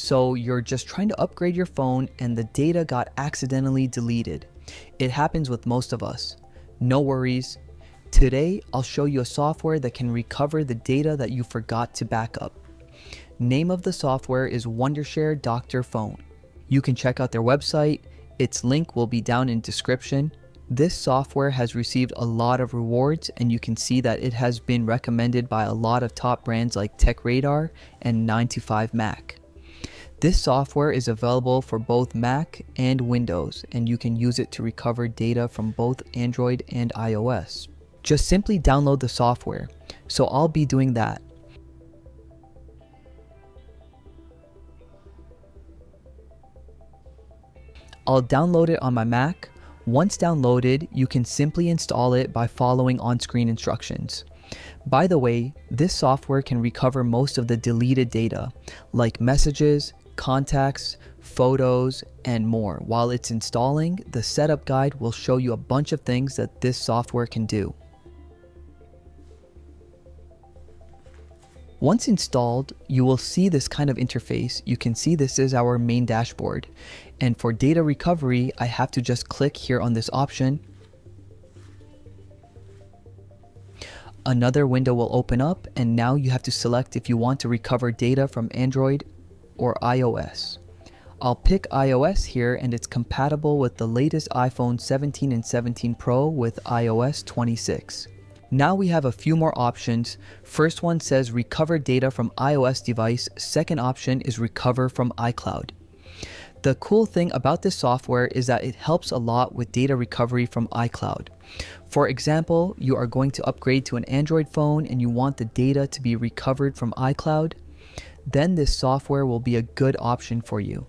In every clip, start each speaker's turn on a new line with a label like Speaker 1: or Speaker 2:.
Speaker 1: So you're just trying to upgrade your phone and the data got accidentally deleted. It happens with most of us. No worries. Today, I'll show you a software that can recover the data that you forgot to back up. Name of the software is Wondershare Dr.Fone. You can check out their website. Its link will be down in description. This software has received a lot of rewards, and you can see that it has been recommended by a lot of top brands like TechRadar and 9to5Mac. This software is available for both Mac and Windows, and you can use it to recover data from both Android and iOS. Just simply download the software. So I'll be doing that. I'll download it on my Mac. Once downloaded, you can simply install it by following on-screen instructions. By the way, this software can recover most of the deleted data, like messages, contacts, photos, and more. While it's installing, the setup guide will show you a bunch of things that this software can do. Once installed, you will see this kind of interface. You can see this is our main dashboard. And for data recovery, I have to just click here on this option. Another window will open up, and now you have to select if you want to recover data from Android or iOS. I'll pick iOS here, and it's compatible with the latest iPhone 17 and 17 Pro with iOS 26. Now we have a few more options. First one says recover data from iOS device. Second option is recover from iCloud. The cool thing about this software is that it helps a lot with data recovery from iCloud. For example, you are going to upgrade to an Android phone and you want the data to be recovered from iCloud, then this software will be a good option for you.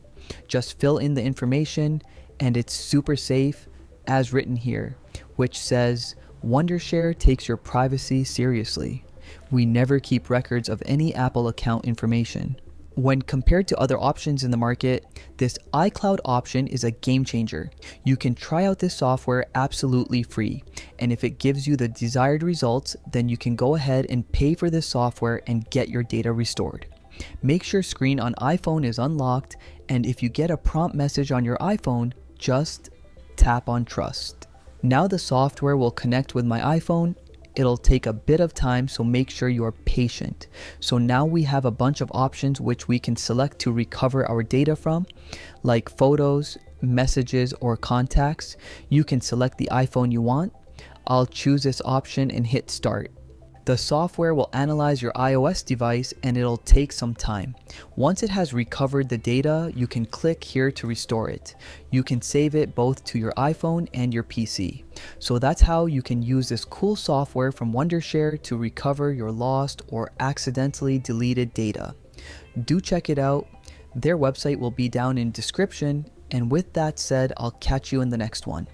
Speaker 1: Just fill in the information, and it's super safe as written here, which says, Wondershare takes your privacy seriously. We never keep records of any Apple account information. When compared to other options in the market, this iCloud option is a game changer. You can try out this software absolutely free, and if it gives you the desired results, then you can go ahead and pay for this software and get your data restored. Make sure screen on iPhone is unlocked, and if you get a prompt message on your iPhone, just tap on trust. Now the software will connect with my iPhone. It'll take a bit of time, so make sure you are patient. So now we have a bunch of options which we can select to recover our data from, like photos, messages, or contacts. You can select the iPhone you want. I'll choose this option and hit start. The software will analyze your iOS device, and it'll take some time. Once it has recovered the data, you can click here to restore it. You can save it both to your iPhone and your PC. So that's how you can use this cool software from Wondershare to recover your lost or accidentally deleted data. Do check it out. Their website will be down in description. And with that said, I'll catch you in the next one.